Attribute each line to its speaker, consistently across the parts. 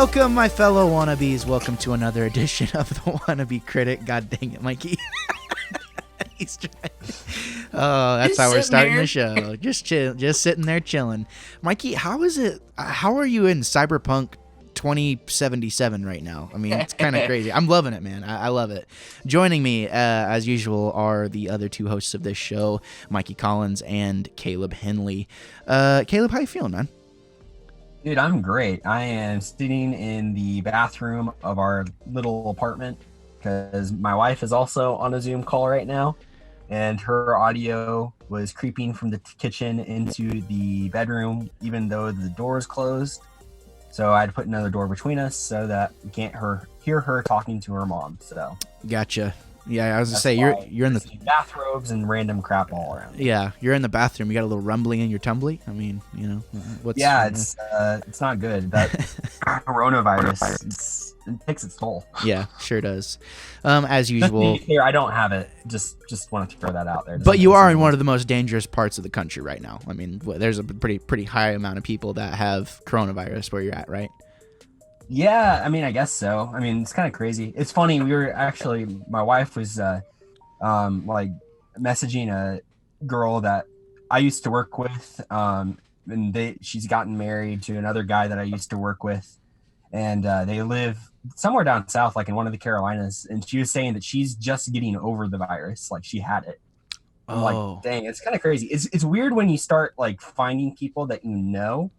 Speaker 1: Welcome, my fellow wannabes. Welcome to another edition of the Wannabe Critic. God dang it, Mikey. He's trying. Oh, that's how we're starting the show. Just chill, just sitting there chilling. Mikey, how is it? How are you in Cyberpunk 2077 right now? I mean, it's kind of crazy. I'm loving it, man. I love it. Joining me, as usual, are the other two hosts of this show, Mikey Collins and Caleb Henley. Caleb, how you feeling, man?
Speaker 2: Dude, I'm great. I am sitting in the bathroom of our little apartment because my wife is also on a Zoom call right now, and her audio was creeping from the kitchen into the bedroom, even though the door is closed. So I had to put another door between us so that we can't hear her talking to her mom. So
Speaker 1: gotcha. Yeah, I was gonna say you're in the
Speaker 2: bathrobes and random crap all around.
Speaker 1: Yeah, you're in the bathroom. You got a little rumbling in your tumbly. I mean, you know,
Speaker 2: it's not good. That coronavirus, it takes its toll.
Speaker 1: Yeah, sure does. As usual.
Speaker 2: Just to be clear, I don't have it. Just wanted to throw that out there.
Speaker 1: But you are in one of the most dangerous parts of the country right now. I mean, there's a pretty high amount of people that have coronavirus where you're at, right?
Speaker 2: Yeah, I mean, I guess so. I mean, it's kind of crazy. It's funny. My wife was like messaging a girl that I used to work with, and she's gotten married to another guy that I used to work with, and they live somewhere down south, like in one of the Carolinas. And she was saying that she's just getting over the virus, like she had it. I'm like, dang, it's kind of crazy. It's weird when you start like finding people that you know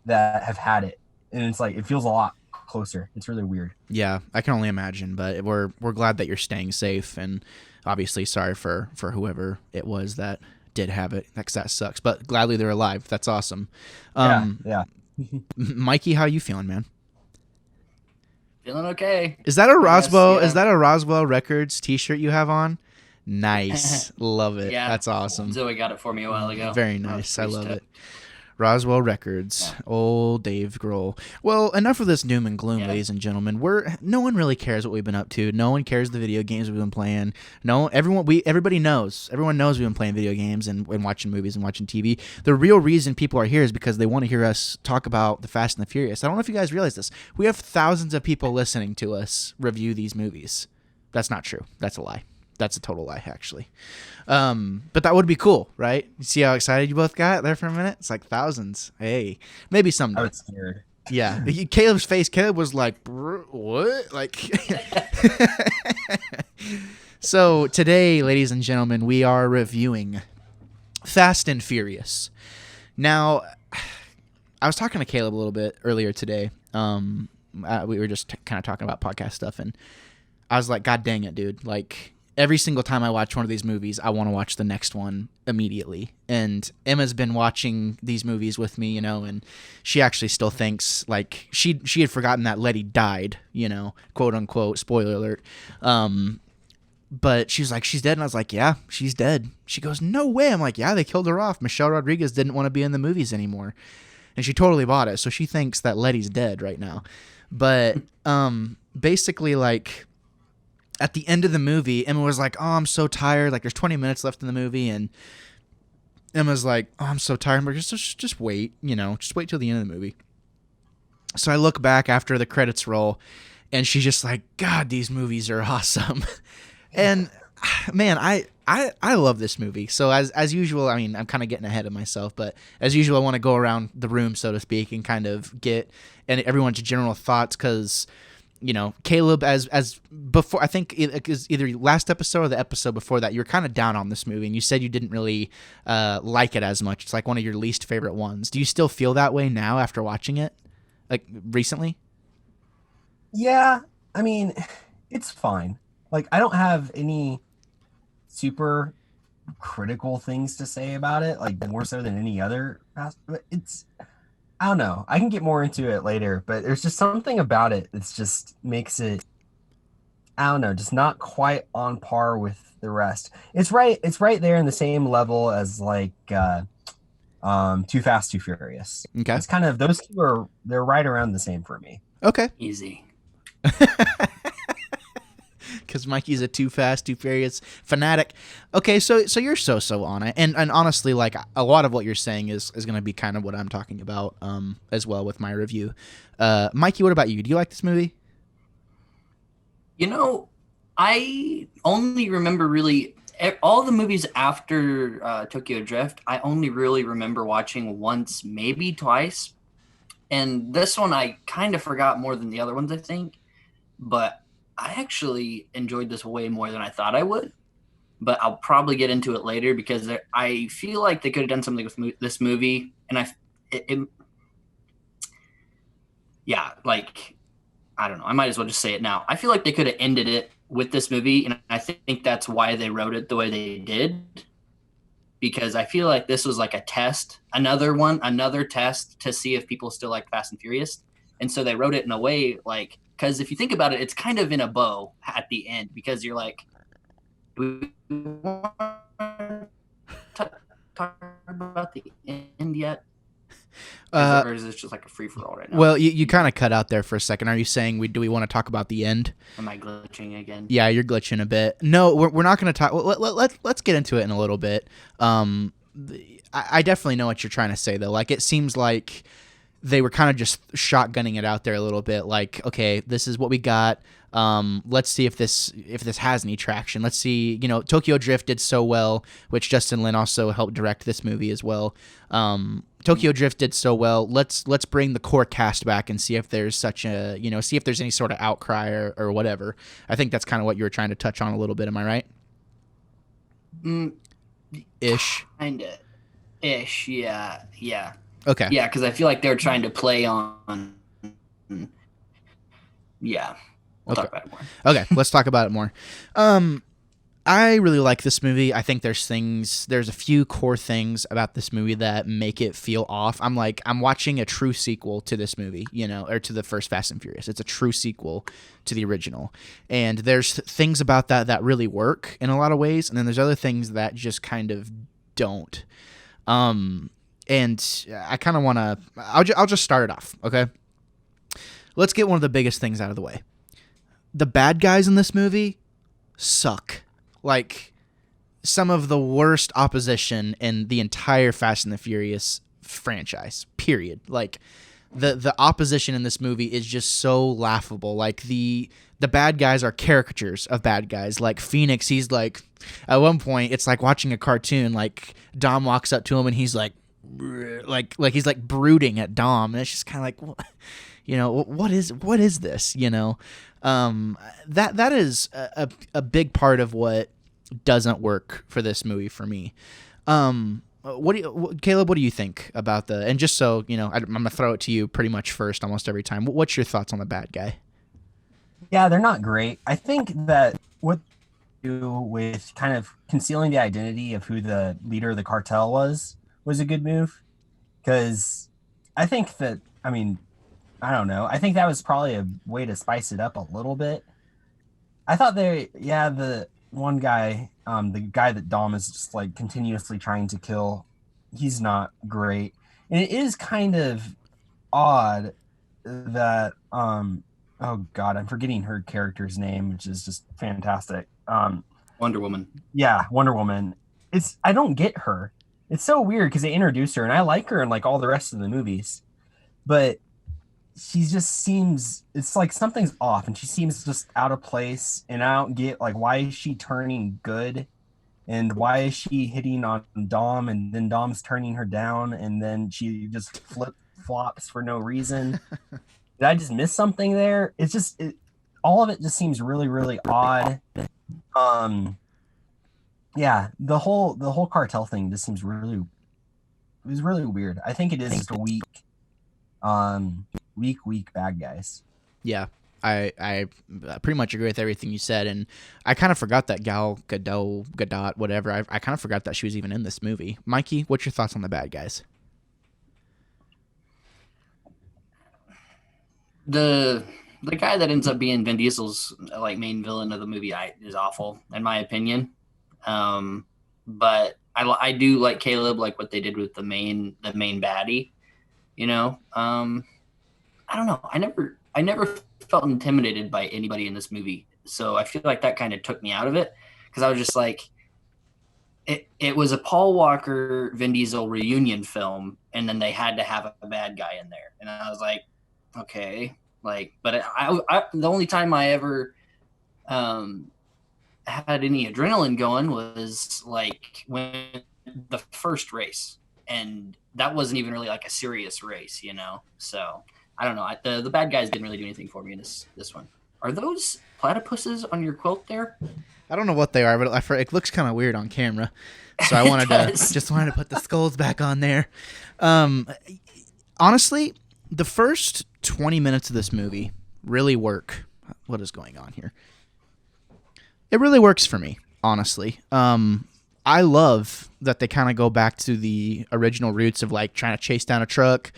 Speaker 2: that have had it. And it's like, it feels a lot closer. It's really weird.
Speaker 1: Yeah, I can only imagine, but we're glad that you're staying safe, and obviously sorry for whoever it was that did have it. That sucks, but gladly they're alive. That's awesome.
Speaker 2: Yeah.
Speaker 1: Mikey, how you feeling, man?
Speaker 3: Feeling okay.
Speaker 1: Is that a Roswell? Is that a Roswell Records T-shirt you have on? Nice, love it. Yeah, that's awesome.
Speaker 3: Zoe got it for me a while ago.
Speaker 1: Very nice. I love it. Roswell Records, yeah. Old Dave Grohl. Well, enough of this doom and gloom, ladies and gentlemen. No one really cares what we've been up to. No one cares the video games we've been playing. Everybody knows. Everyone knows we've been playing video games and watching movies and watching TV. The real reason people are here is because they want to hear us talk about the Fast and the Furious. I don't know if you guys realize this. We have thousands of people listening to us review these movies. That's not true. That's a lie. That's a total lie, actually. But that would be cool, right? You see how excited you both got there for a minute? It's like thousands. Hey, maybe someday.
Speaker 2: I was scared.
Speaker 1: Yeah. Caleb's face, Caleb was like, what? Like, so today, ladies and gentlemen, we are reviewing Fast and Furious. Now, I was talking to Caleb a little bit earlier today. We were just kind of talking about podcast stuff, and I was like, God dang it, dude. Like, every single time I watch one of these movies, I want to watch the next one immediately. And Emma's been watching these movies with me, you know, and she actually still thinks, like, she had forgotten that Letty died, you know, quote unquote, spoiler alert. But she was like, she's dead. And I was like, yeah, she's dead. She goes, no way. I'm like, yeah, they killed her off. Michelle Rodriguez didn't want to be in the movies anymore. And she totally bought it. So she thinks that Letty's dead right now. But basically, like, at the end of the movie, Emma was like, oh, I'm so tired. Like, there's 20 minutes left in the movie. And Emma's like, oh, I'm so tired. I'm like, just wait, you know, just wait till the end of the movie. So I look back after the credits roll, and she's just like, God, these movies are awesome. And, man, I love this movie. So as usual, I mean, I'm kind of getting ahead of myself, but as usual, I want to go around the room, so to speak, and kind of get everyone's general thoughts, because, you know, Caleb, as before, I think it was either last episode or the episode before that, you were kind of down on this movie, and you said you didn't really like it as much. It's like one of your least favorite ones. Do you still feel that way now after watching it, like, recently?
Speaker 2: Yeah, I mean, it's fine. Like, I don't have any super critical things to say about it, like, more so than any other. But I don't know. I can get more into it later, but there's just something about it that just makes it, I don't know, just not quite on par with the rest. It's right there in the same level as, like, Too Fast, Too Furious.
Speaker 1: Okay.
Speaker 2: It's kind of, those two they're right around the same for me.
Speaker 1: Okay.
Speaker 3: Easy.
Speaker 1: because Mikey's a Too Fast, Too Furious fanatic. Okay, so you're so on it, and honestly, like a lot of what you're saying is going to be kind of what I'm talking about, as well with my review. Mikey, what about you? Do you like this movie?
Speaker 3: You know, I only remember really all the movies after Tokyo Drift. I only really remember watching once, maybe twice. And this one I kind of forgot more than the other ones, I think. But I actually enjoyed this way more than I thought I would. But I'll probably get into it later because I feel like they could have done something with this movie. And yeah, like, I don't know. I might as well just say it now. I feel like they could have ended it with this movie. And I think that's why they wrote it the way they did. Because I feel like this was like a test, another test to see if people still like Fast and Furious. And so they wrote it in a way like, because if you think about it, it's kind of in a bow at the end because you're like, do we want to talk about the end yet? Or is this just like a free for all right now?
Speaker 1: Well, you kind of cut out there for a second. Are you saying do we want to talk about the end?
Speaker 3: Am I glitching again?
Speaker 1: Yeah, you're glitching a bit. No, we're not going to talk. Let's get into it in a little bit. I definitely know what you're trying to say though. Like it seems like they were kind of just shotgunning it out there a little bit. Like, okay, this is what we got. Let's see if this has any traction. Let's see. You know, Tokyo Drift did so well, which Justin Lin also helped direct this movie as well. Tokyo Drift did so well. Let's bring the core cast back and see if there's see if there's any sort of outcry or whatever. I think that's kind of what you were trying to touch on a little bit. Am I right? Ish.
Speaker 3: Kinda. Ish. Yeah.
Speaker 1: Okay.
Speaker 3: Yeah, because I feel like they're trying to play on. Yeah. We'll talk about it more.
Speaker 1: Okay, let's talk about it more. I really like this movie. I think there's a few core things about this movie that make it feel off. I'm watching a true sequel to this movie, or to the first Fast and Furious. It's a true sequel to the original. And there's things about that really work in a lot of ways, and then there's other things that just kind of don't. And I kind of want to I'll just start it off, okay? Let's get one of the biggest things out of the way. The bad guys in this movie suck. Like, some of the worst opposition in the entire Fast and the Furious franchise, period. Like, the opposition in this movie is just so laughable. Like, the bad guys are caricatures of bad guys. Like, Phoenix, he's like, at one point, it's like watching a cartoon. Like, Dom walks up to him and he's like he's like brooding at Dom. And it's just kind of like, what is this, that is a big part of what doesn't work for this movie for me. Caleb, what do you think about and just so, I'm going to throw it to you pretty much first almost every time. What's your thoughts on the bad guy?
Speaker 2: Yeah, they're not great. I think that what they do with kind of concealing the identity of who the leader of the cartel was a good move. Because I think that, I don't know. I think that was probably a way to spice it up a little bit. I thought the one guy, the guy that Dom is just like continuously trying to kill, he's not great. And it is kind of odd that, oh God, I'm forgetting her character's name, which is just fantastic.
Speaker 3: Wonder Woman.
Speaker 2: Yeah, Wonder Woman. I don't get her. It's so weird because they introduced her and I like her in like all the rest of the movies. But she just seems, it's like something's off and she seems just out of place, and I don't get like why is she turning good and why is she hitting on Dom and then Dom's turning her down and then she just flip-flops for no reason. Did I just miss something there? It's just all of it just seems really, really odd. Yeah, the whole cartel thing just seems really weird. I think it is just a weak bad guys.
Speaker 1: Yeah, I pretty much agree with everything you said, and I kind of forgot that Gal Gadot, whatever. I kind of forgot that she was even in this movie. Mikey, what's your thoughts on the bad guys?
Speaker 3: The guy that ends up being Vin Diesel's like main villain of the movie is awful in my opinion. But I do like Caleb, like what they did with the main baddie. I don't know. I never felt intimidated by anybody in this movie So I feel like that kind of took me out of it because I was just like, it was a Paul Walker Vin Diesel reunion film, and then they had to have a bad guy in there, and I was like, okay, like, but I the only time I ever had any adrenaline going was like when the first race, and that wasn't even really like a serious race, you know. So I don't know. The bad guys didn't really do anything for me in this one. Are those platypuses on your quilt there?
Speaker 1: I don't know what they are, but it looks kind of weird on camera. So I wanted to put the skulls back on there. Honestly, the first 20 minutes of this movie really work. What is going on here? It really works for me, honestly. I love that they kind of go back to the original roots of like trying to chase down a truck,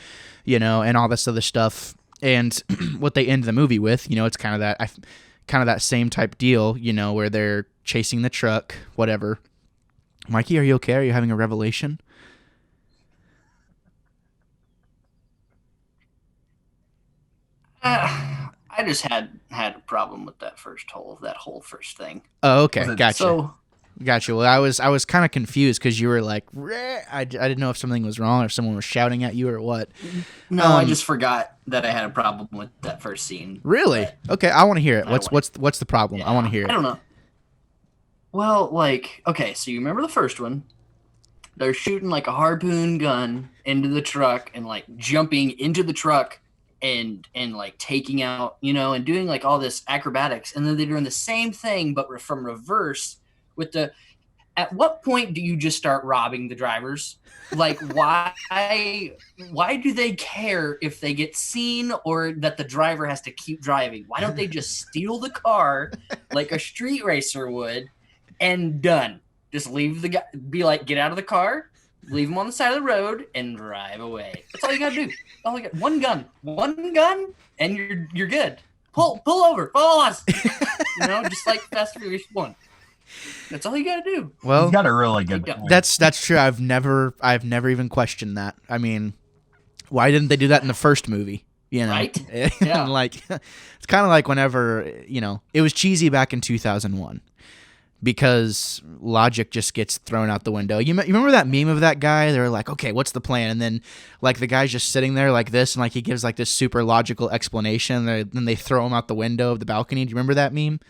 Speaker 1: you know, and all this other stuff. And what they end the movie with, you know, it's kind of that same type deal, you know, where they're chasing the truck, whatever. Mikey, are you okay? Are you having a revelation?
Speaker 3: I just had a problem with that whole first thing.
Speaker 1: Oh, okay, gotcha.
Speaker 3: So,
Speaker 1: gotcha. Well, I was kind of confused because you were like, I didn't know if something was wrong or if someone was shouting at you or what.
Speaker 3: No, I just forgot that I had a problem with that first scene.
Speaker 1: Really? Okay, I want to hear it. What's the problem?
Speaker 3: Yeah,
Speaker 1: I want to hear it.
Speaker 3: I don't know. Well, like, okay, so you remember the first one? They're shooting like a harpoon gun into the truck and like jumping into the truck and like taking out, you know, and doing like all this acrobatics, and then they're doing the same thing but from reverse with the. At what point do you just start robbing the drivers? Like, why do they care if they get seen or that the driver has to keep driving? Why don't they just steal the car like a street racer would and done? Just leave the guy, be like, get out of the car, leave him on the side of the road and drive away. That's all you got to do. All you got, one gun and you're good. Pull over, follow us. You know, just like Fast and Furious 1. That's all you gotta do.
Speaker 1: Well,
Speaker 2: he's got a really good point.
Speaker 1: That's true. I've never even questioned that. I mean, why didn't they do that in the first movie? You know,
Speaker 3: right? Yeah.
Speaker 1: Like, it's kind of like whenever, you know, it was cheesy back in 2001 because logic just gets thrown out the window. You remember that meme of that guy? They were like, okay, what's the plan? And then like the guy's just sitting there like this, and like he gives like this super logical explanation. And then they throw him out the window of the balcony. Do you remember that meme?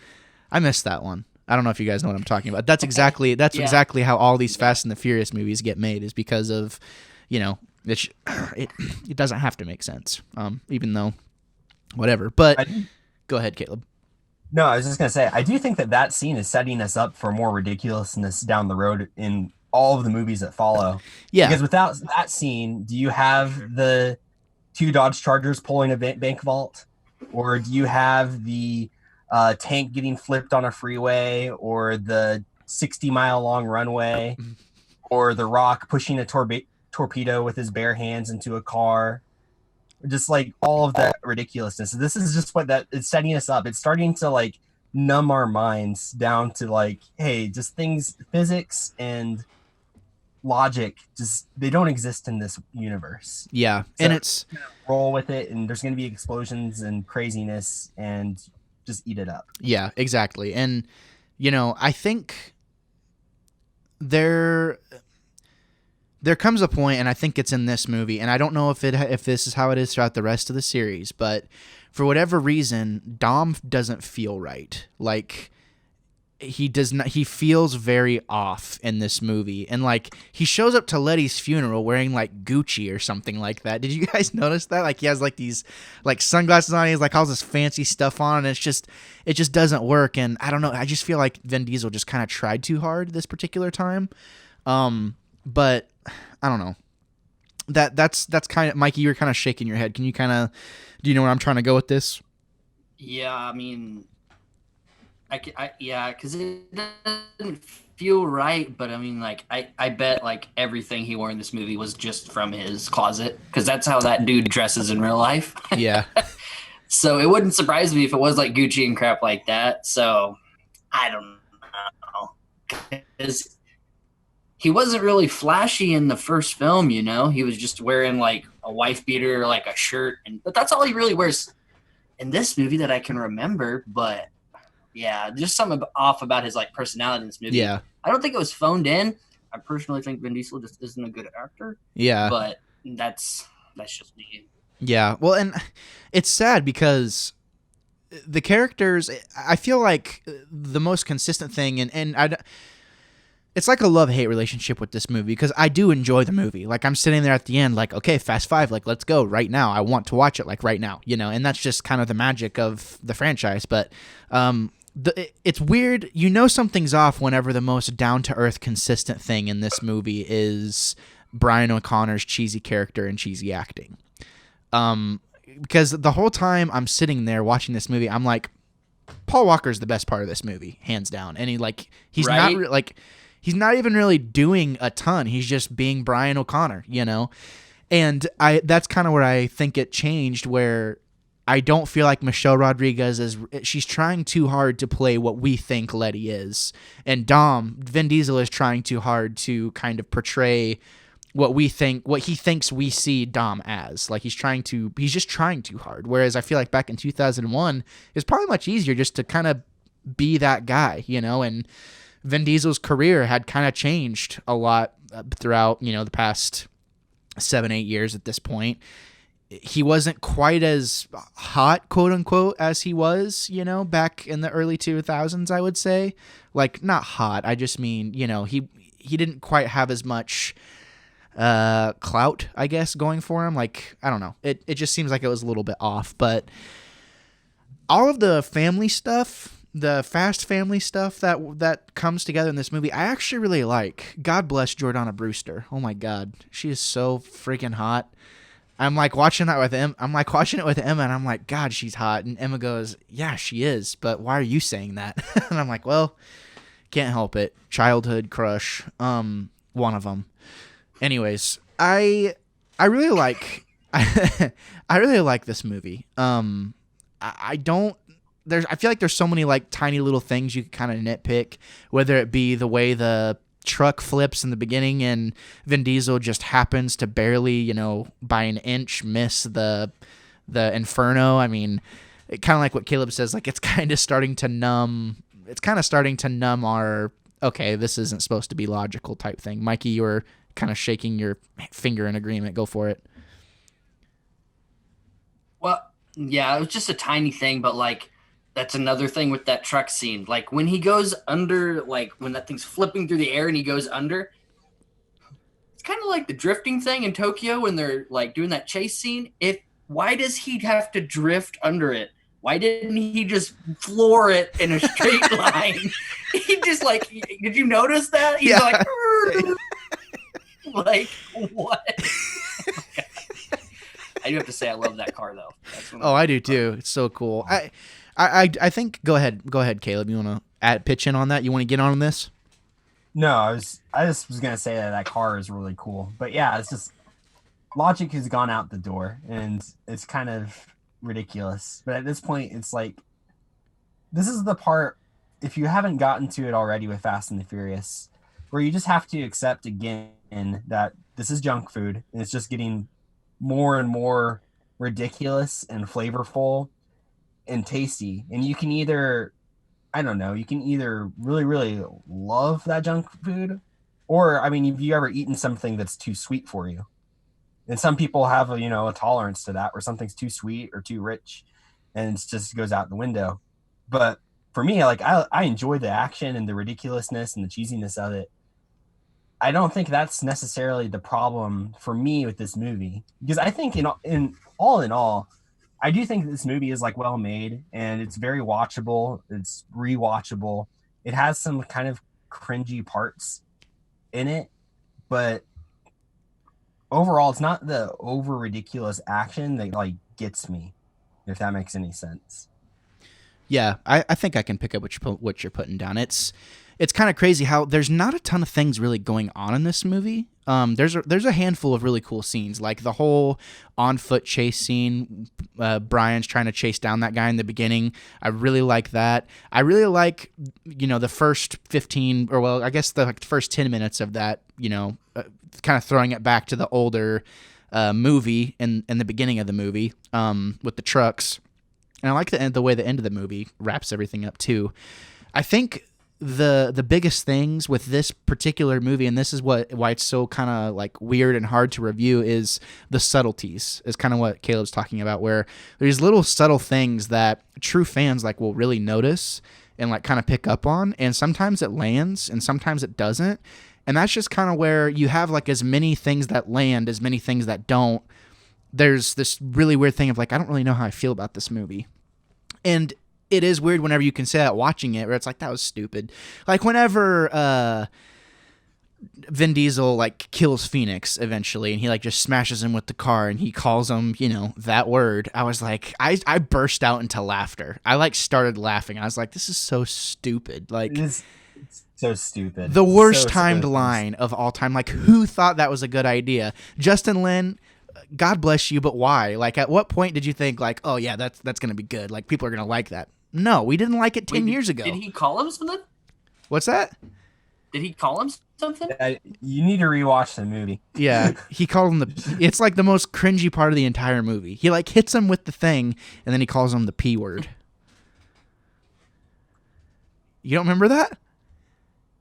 Speaker 1: I missed that one. I don't know if you guys know what I'm talking about. That's exactly exactly how all these Fast and the Furious movies get made, is because of, you know, it doesn't have to make sense, even though whatever. But go ahead, Caleb.
Speaker 2: No, I was just gonna say, I do think that scene is setting us up for more ridiculousness down the road in all of the movies that follow.
Speaker 1: Yeah,
Speaker 2: because without that scene, do you have the 2 Dodge Chargers pulling a bank vault, or do you have the tank getting flipped on a freeway, or the 60-mile long runway, or The Rock pushing a torpedo with his bare hands into a car? Just like all of that ridiculousness. This is just what that it's setting us up. It's starting to like numb our minds down to like, hey, just things, physics and logic, just they don't exist in this universe.
Speaker 1: Yeah,
Speaker 2: so
Speaker 1: and it's
Speaker 2: roll with it, and there's going to be explosions and craziness, and just eat it up.
Speaker 1: Yeah, exactly. And you know, I think there comes a point, and I think it's in this movie, and I don't know if this is how it is throughout the rest of the series, but for whatever reason, Dom doesn't feel right. Like he feels very off in this movie, and like he shows up to Letty's funeral wearing like Gucci or something like that. Did you guys notice that? Like he has like these like sunglasses on, he has like all this fancy stuff on, and it just doesn't work. And I don't know, I just feel like Vin Diesel just kind of tried too hard this particular time. But I don't know. That's kind of, Mikey, you're kind of shaking your head. Do you know where I'm trying to go with this?
Speaker 3: Yeah, I mean, yeah, because it doesn't feel right, but I mean, like, I bet like everything he wore in this movie was just from his closet, because that's how that dude dresses in real life.
Speaker 1: Yeah.
Speaker 3: So it wouldn't surprise me if it was like Gucci and crap like that. So I don't know, because he wasn't really flashy in the first film, you know. He was just wearing like a wife beater, like a shirt, but that's all he really wears in this movie that I can remember. But Yeah, just something off about his like personality in this movie.
Speaker 1: Yeah.
Speaker 3: I don't think it was phoned in. I personally think Vin Diesel just isn't a good actor.
Speaker 1: Yeah.
Speaker 3: But that's just me.
Speaker 1: Yeah. Well, and it's sad because the characters, I feel like the most consistent thing, it's like a love-hate relationship with this movie because I do enjoy the movie. Like, I'm sitting there at the end like, okay, Fast 5, like, let's go right now. I want to watch it, like, right now, and that's just kind of the magic of the franchise. But it's weird. Something's off whenever the most down-to-earth, consistent thing in this movie is Brian O'Connor's cheesy character and cheesy acting. Because the whole time I'm sitting there watching this movie, I'm like, Paul Walker's the best part of this movie, hands down. And he's
Speaker 3: right?
Speaker 1: not he's not even really doing a ton. He's just being Brian O'Connor, And that's kind of where I think it changed, where I don't feel like Michelle Rodriguez she's trying too hard to play what we think Letty is. And Vin Diesel is trying too hard to kind of portray what he thinks we see Dom as. Like, he's just trying too hard. Whereas I feel like back in 2001, it's probably much easier just to kind of be that guy, and Vin Diesel's career had kind of changed a lot throughout, the past 7-8 years at this point. He wasn't quite as hot, quote unquote, as he was, back in the early 2000s, I would say. Like, not hot. I just mean, he didn't quite have as much clout, I guess, going for him. Like, I don't know. It just seems like it was a little bit off. But all of the family stuff, the fast family stuff that comes together in this movie, I actually really like. God bless Jordana Brewster. Oh my God, she is so freaking hot. I'm like watching it with Emma, and I'm like, God, she's hot. And Emma goes, yeah, she is, but why are you saying that? And I'm like, well, can't help it. Childhood crush. One of them. Anyways, I really like I really like this movie. I feel like there's so many like tiny little things you can kind of nitpick, whether it be the way the truck flips in the beginning and Vin Diesel just happens to barely, by an inch miss the Inferno. I mean, it kind of like what Caleb says, like it's kind of starting to numb our, okay, this isn't supposed to be logical type thing. Mikey, you were kind of shaking your finger in agreement. Go for it.
Speaker 3: Well, yeah, it was just a tiny thing, but like, that's another thing with that truck scene. Like when he goes under, like when that thing's flipping through the air and he goes under, it's kind of like the drifting thing in Tokyo when they're like doing that chase scene. Why does he have to drift under it? Why didn't he just floor it in a straight line? He just like, did you notice that? He's like, like what? I do have to say I love that car though.
Speaker 1: I do too. It's so cool. I think go ahead, Caleb. You want to pitch in on that? You want to get on this?
Speaker 2: No, I just was gonna say that car is really cool. But yeah, it's just logic has gone out the door, and it's kind of ridiculous. But at this point, it's like this is the part, if you haven't gotten to it already with Fast and the Furious, where you just have to accept again that this is junk food, and it's just getting more and more ridiculous and flavorful and tasty. And you can either, I don't know, you can either really, really love that junk food, or, I mean, have you ever eaten something that's too sweet for you? And some people have a tolerance to that, where something's too sweet or too rich and it just goes out the window. But for me, like, I enjoy the action and the ridiculousness and the cheesiness of it. I don't think that's necessarily the problem for me with this movie, because I think in all, I do think this movie is like well made, and it's very watchable. It's rewatchable. It has some kind of cringy parts in it, but overall, it's not the over ridiculous action that like gets me, if that makes any sense.
Speaker 1: Yeah, I think I can pick up what you're putting down. It's kind of crazy how there's not a ton of things really going on in this movie. There's a handful of really cool scenes, like the whole on-foot chase scene. Brian's trying to chase down that guy in the beginning. I really like that. I really like, the first 15, or well, I guess the first 10 minutes of that, kind of throwing it back to the older movie in the beginning of the movie with the trucks. And I like the way the end of the movie wraps everything up too. I think the biggest things with this particular movie, and this is why it's so kind of like weird and hard to review, is the subtleties, is kind of what Caleb's talking about, where there's little subtle things that true fans like will really notice and like kind of pick up on, and sometimes it lands and sometimes it doesn't. And that's just kind of where you have like as many things that land, as many things that don't. There's this really weird thing of like, I don't really know how I feel about this movie. And it is weird whenever you can say that watching it, where it's like, that was stupid. Like whenever Vin Diesel like kills Phoenix eventually, and he like just smashes him with the car, and he calls him, you know, that word. I was like, I burst out into laughter. I like started laughing. I was like, this is so stupid. Like,
Speaker 2: It's so stupid.
Speaker 1: the worst
Speaker 2: So
Speaker 1: timed
Speaker 2: stupid.
Speaker 1: line of all time. Like, who thought that was a good idea? Justin Lin, God bless you, but why? Like, at what point did you think like, oh yeah, that's gonna be good? Like, people are gonna like that. No, we didn't like it 10 years ago.
Speaker 3: Did he call him something?
Speaker 1: What's that?
Speaker 3: Did he call him something?
Speaker 2: You need to rewatch the movie.
Speaker 1: Yeah, he called him it's like the most cringy part of the entire movie. He like hits him with the thing, and then he calls him the P word. You don't remember that?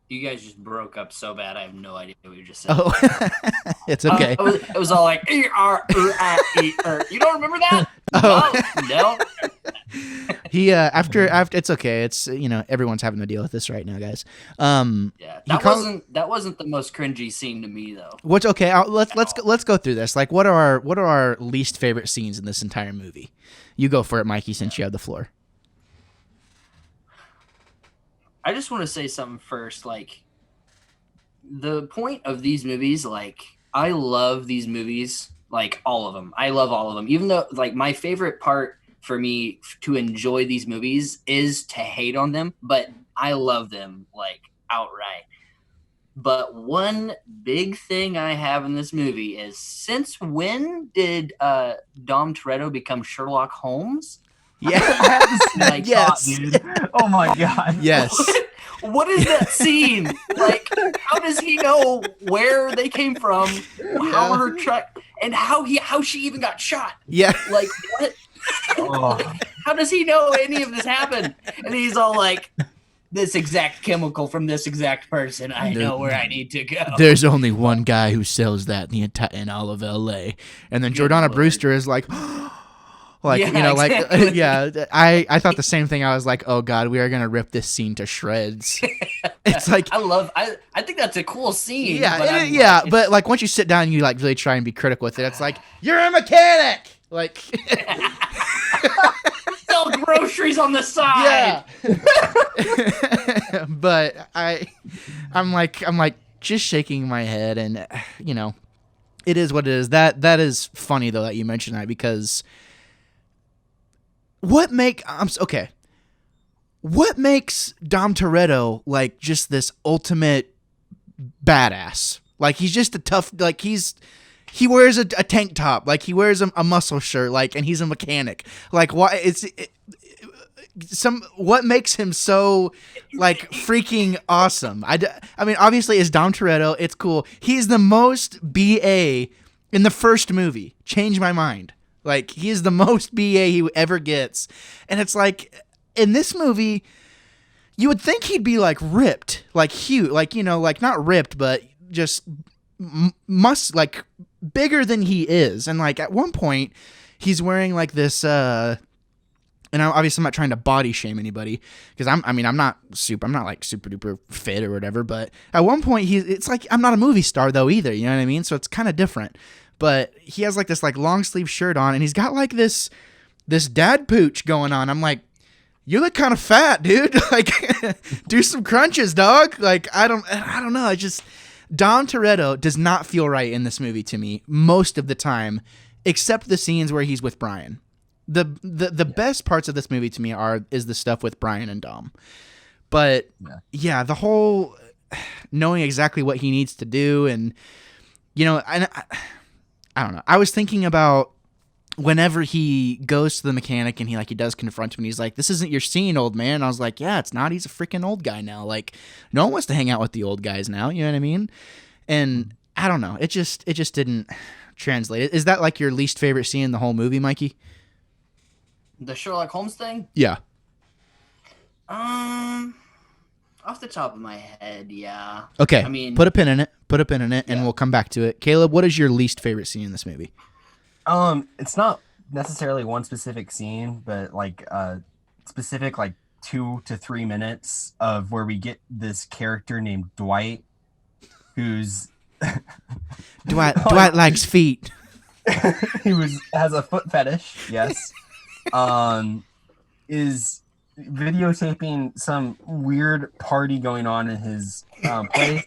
Speaker 3: You guys just broke up so bad. I have no idea what you just said.
Speaker 1: Oh, it's okay.
Speaker 3: It was all like E-R-E-I-E-R. You don't remember that?
Speaker 1: Oh.
Speaker 3: No.
Speaker 1: He after it's okay. It's, you know, everyone's having to deal with this right now, guys.
Speaker 3: Yeah, that wasn't the most cringy scene to me though.
Speaker 1: What's okay? Let's go through this. Like, what are our least favorite scenes in this entire movie? You go for it, Mikey, since you have the floor.
Speaker 3: I just want to say something first. Like, the point of these movies, like, I love these movies, like all of them. I love all of them. Even though, like, my favorite part for me to enjoy these movies is to hate on them, but I love them like outright. But one big thing I have in this movie is, since when did Dom Toretto become Sherlock Holmes?
Speaker 1: Yeah.
Speaker 3: Like,
Speaker 1: Yes.
Speaker 2: Dude. Oh my god.
Speaker 1: Yes.
Speaker 3: What is that scene? Like, how does he know where they came from? How her truck, and how she even got shot?
Speaker 1: Yeah.
Speaker 3: Like, what?
Speaker 2: Oh.
Speaker 3: How does he know any of this happened? And he's all like, this exact chemical from this exact person. I know where I need to go.
Speaker 1: There's only one guy who sells that in all of L.A. And then Jordana
Speaker 3: Lord.
Speaker 1: Brewster is like, like,
Speaker 3: Yeah,
Speaker 1: you know,
Speaker 3: exactly.
Speaker 1: like, yeah. I thought the same thing. I was like, oh god, we are gonna rip this scene to shreds. It's like,
Speaker 3: I think that's a cool scene.
Speaker 1: yeah,
Speaker 3: but I'm
Speaker 1: yeah.
Speaker 3: like,
Speaker 1: But like once you sit down and you like really try and be critical with it, it's like, you're a mechanic. Like,
Speaker 3: sell groceries on the side.
Speaker 1: yeah. But I'm like just shaking my head, and you know, it is what it is. That is funny though that you mentioned that, because what makes Dom Toretto like just this ultimate badass? Like, he's just a tough, like, he wears a tank top, like he wears a muscle shirt, like, and he's a mechanic. Like, why what makes him so like freaking awesome? I mean, obviously, it's Dom Toretto. It's cool. He's the most BA in the first movie. Change my mind. Like, he is the most BA he ever gets. And it's like, in this movie, you would think he'd be like ripped, like huge, like, you know, like not ripped, but just like bigger than he is. And like at one point, he's wearing like this, and obviously I'm not trying to body shame anybody, because I'm not like super duper fit or whatever. But at one point, it's like, I'm not a movie star though either. You know what I mean? So it's kind of different. But he has like this like long sleeve shirt on, and he's got like this dad pooch going on. I'm like, you look kind of fat, dude. Like, do some crunches, dog. Like, I don't know. I just, Dom Toretto does not feel right in this movie to me most of the time, except the scenes where he's with Brian. The best parts of this movie to me is the stuff with Brian and Dom. But yeah, the whole knowing exactly what he needs to do, and you know, I don't know. I was thinking about whenever he goes to the mechanic and he does confront him, and he's like, "This isn't your scene, old man." And I was like, "Yeah, it's not. He's a freaking old guy now. Like, no one wants to hang out with the old guys now." You know what I mean? And I don't know. It just didn't translate. Is that like your least favorite scene in the whole movie, Mikey?
Speaker 3: The Sherlock Holmes thing?
Speaker 1: Yeah.
Speaker 3: Off the top of my head, yeah.
Speaker 1: Okay.
Speaker 3: I mean,
Speaker 1: put a pin in it. And
Speaker 3: yeah.
Speaker 1: we'll come back to it. Caleb, what is your least favorite scene in this movie?
Speaker 2: It's not necessarily one specific scene, but like specific like 2 to 3 minutes of where we get this character named Dwight, who's
Speaker 1: Dwight likes feet.
Speaker 2: he has a foot fetish, yes. Is videotaping some weird party going on in his place.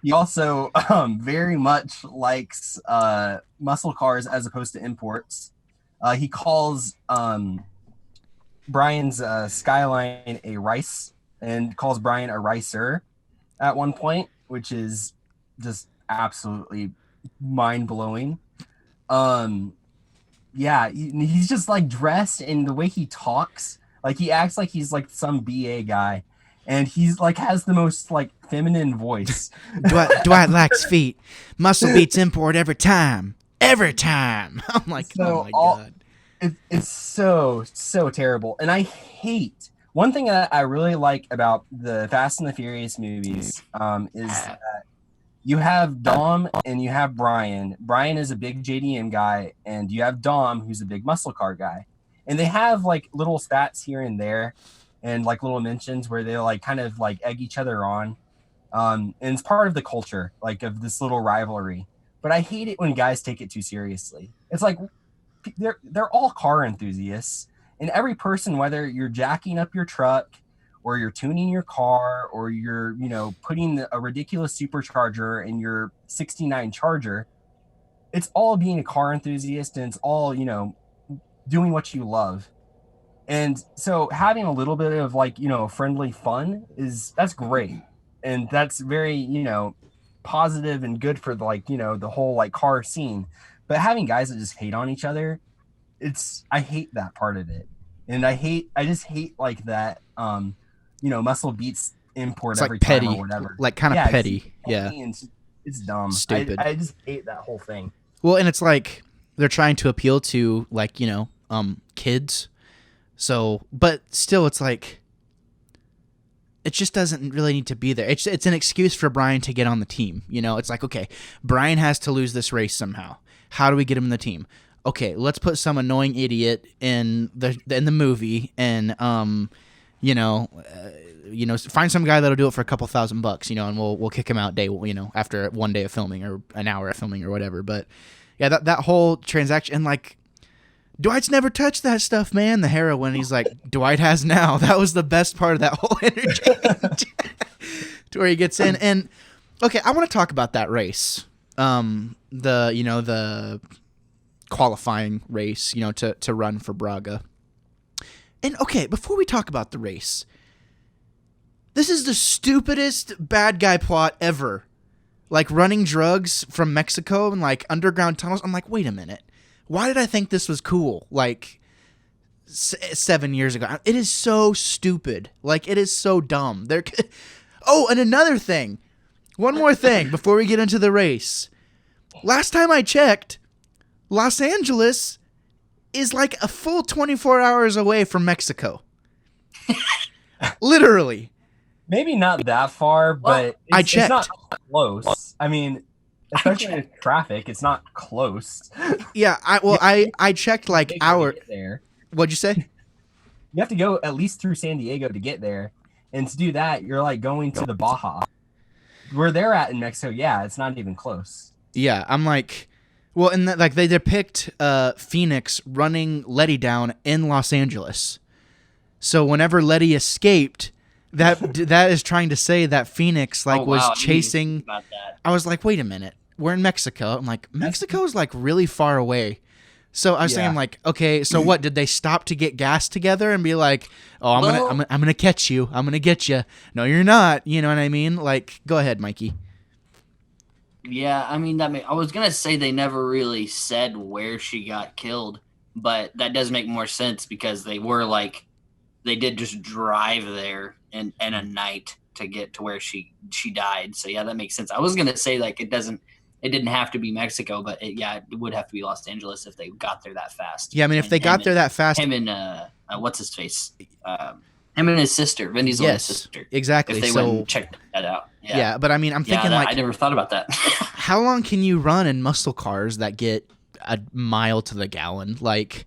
Speaker 2: He also very much likes muscle cars as opposed to imports. He calls Brian's Skyline a rice and calls Brian a ricer at one point, which is just absolutely mind-blowing. Yeah, he's just like dressed, and the way he talks, like he acts like he's like some BA guy, and he's like has the most like feminine voice.
Speaker 1: Dwight likes feet. Muscle beats import every time. Every time. I'm like, oh my God.
Speaker 2: It's so terrible. And I hate one thing that I really like about the Fast and the Furious movies is that you have Dom and you have Brian. Brian is a big JDM guy, and you have Dom, who's a big muscle car guy. And they have like little stats here and there, and like little mentions where they like kind of like egg each other on. And it's part of the culture, like of this little rivalry. But I hate it when guys take it too seriously. It's like they're all car enthusiasts, and every person, whether you're jacking up your truck or you're tuning your car or you're, putting a ridiculous supercharger in your 69 Charger, it's all being a car enthusiast, and it's all, doing what you love. And so having a little bit of like, friendly fun that's great. And that's very, positive and good for the, like, the whole like car scene. But having guys that just hate on each other, I hate that part of it. And I just hate like that, muscle beats import
Speaker 1: It's
Speaker 2: every
Speaker 1: like petty,
Speaker 2: time or whatever.
Speaker 1: like kind of petty. Yeah.
Speaker 2: It's dumb.
Speaker 1: Stupid.
Speaker 2: I just hate that whole thing.
Speaker 1: Well, and it's like they're trying to appeal to like, kids. So, but still it's like, it just doesn't really need to be there. It's an excuse for Brian to get on the team. It's like, okay, Brian has to lose this race somehow. How do we get him in the team? Okay, let's put some annoying idiot in the movie and find some guy that'll do it for a couple $1,000, and we'll kick him out after one day of filming or an hour of filming or whatever. But yeah, that whole transaction, and like Dwight's never touched that stuff, man. The heroin, he's like, Dwight has now. That was the best part of that whole interchange. To where he gets in. And okay, I want to talk about that race. The qualifying race, to run for Braga. And okay, before we talk about the race, this is the stupidest bad guy plot ever. Like running drugs from Mexico and like underground tunnels. I'm like, wait a minute. Why did I think this was cool? Like 7 years ago. It is so stupid. Like it is so dumb. Oh, and another thing. One more thing before we get into the race. Last time I checked, Los Angeles is like a full 24 hours away from Mexico. Literally.
Speaker 2: Maybe not that far, but
Speaker 1: I checked.
Speaker 2: It's not close. I mean, especially with traffic, it's not close.
Speaker 1: Yeah, I checked like hour.
Speaker 2: There.
Speaker 1: What'd you say?
Speaker 2: You have to go at least through San Diego to get there, and to do that, you're like going to the Baja, where they're at in Mexico. Yeah, it's not even close.
Speaker 1: Yeah, I'm like, well, and like they depict Phoenix running Letty down in Los Angeles. So whenever Letty escaped, that is trying to say that Phoenix was chasing.
Speaker 3: About that.
Speaker 1: I was like, wait a minute, we're in Mexico. I'm like, Mexico's like really far away. So I was saying like, okay, so what? Did they stop to get gas together and be like, oh, I'm gonna catch you. I'm gonna get you. No, you're not. You know what I mean? Like, go ahead, Mikey.
Speaker 3: Yeah, I mean I was gonna say they never really said where she got killed, but that does make more sense because they did just drive there in a night to get to where she died. So yeah, that makes sense. I was gonna say like it it didn't have to be Mexico, but it would have to be Los Angeles if they got there that fast.
Speaker 1: Yeah, I mean, if they got there that fast,
Speaker 3: him and what's his face, him and his sister, Vin Diesel and his sister.
Speaker 1: Exactly.
Speaker 3: If they went and checked that out.
Speaker 1: Yeah, but I mean, I'm thinking like,
Speaker 3: I never thought about that.
Speaker 1: how long can you run in muscle cars that get a mile to the gallon? Like,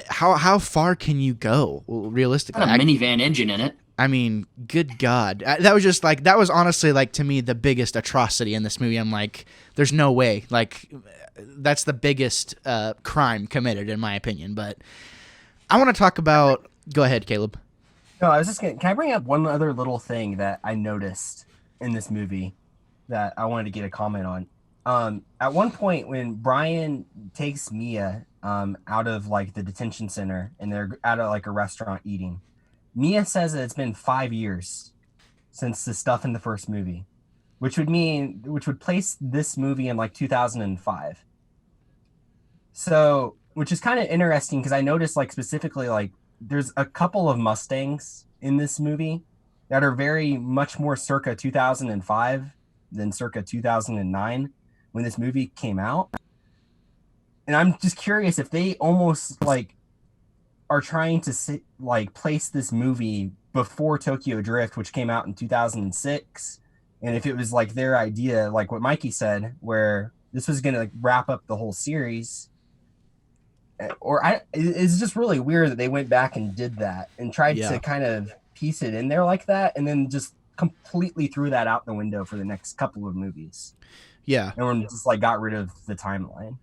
Speaker 1: how far can you go realistically?
Speaker 3: Got a minivan engine in it.
Speaker 1: I mean, good God. That was just like, that was honestly like, to me, the biggest atrocity in this movie. I'm like, there's no way. Like, that's the biggest crime committed, in my opinion. But I want to talk about, go ahead, Caleb.
Speaker 2: No, I was just can I bring up one other little thing that I noticed in this movie that I wanted to get a comment on? At one point when Brian takes Mia out of like the detention center and they're at like a restaurant eating, Mia says that it's been 5 years since the stuff in the first movie, which would place this movie in like 2005. So, which is kind of interesting because I noticed like specifically like there's a couple of Mustangs in this movie that are very much more circa 2005 than circa 2009 when this movie came out. And I'm just curious if they almost like are trying to like place this movie before Tokyo Drift, which came out in 2006, and if it was like their idea, like what Mikey said, where this was going to like wrap up the whole series, it's just really weird that they went back and did that and tried to kind of piece it in there like that, and then just completely threw that out the window for the next couple of movies.
Speaker 1: Yeah,
Speaker 2: and just like got rid of the timeline.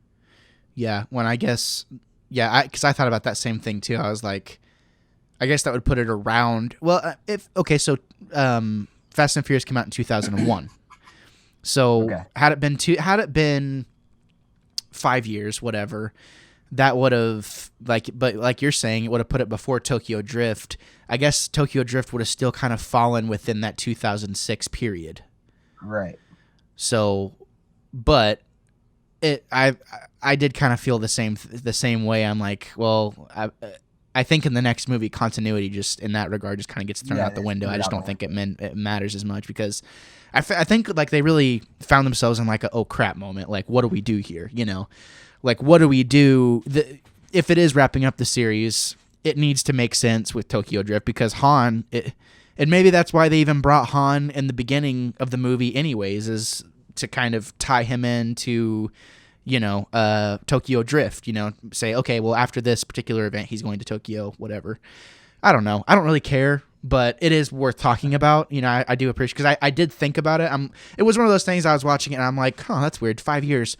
Speaker 1: Yeah, when I guess, because I thought about that same thing too. I was like, I guess that would put it around. Well, so Fast and Furious came out in 2001. So had it been 5 years, whatever, that would have but like you're saying, it would have put it before Tokyo Drift. I guess Tokyo Drift would have still kind of fallen within that 2006 period.
Speaker 2: Right.
Speaker 1: So, but I did kind of feel the same way. I'm like, well, I think in the next movie, continuity just in that regard just kind of gets thrown out the window. I just don't think it matters as much because I think like they really found themselves in like a oh crap moment. Like, what do we do here? You know, like what do we do? If it is wrapping up the series, it needs to make sense with Tokyo Drift because Han. And maybe that's why they even brought Han in the beginning of the movie, anyways, is to kind of tie him into, Tokyo Drift, say, okay, well, after this particular event, he's going to Tokyo, whatever. I don't know. I don't really care, but it is worth talking about. I do appreciate, because I did think about it. It was one of those things I was watching it and I'm like, oh, that's weird. 5 years.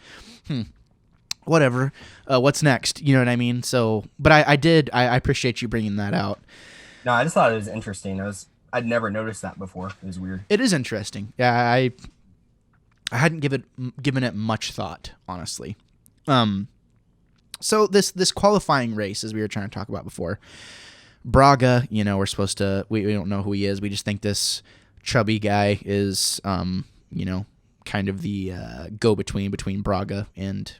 Speaker 1: Whatever. What's next? You know what I mean? So, but I appreciate you bringing that out.
Speaker 2: No, I just thought it was interesting. I'd never noticed that before. It was weird.
Speaker 1: It is interesting. Yeah, I hadn't given it much thought, honestly. So this qualifying race, as we were trying to talk about before, Braga, we're supposed to, we don't know who he is. We just think this chubby guy is, kind of the go-between between Braga and,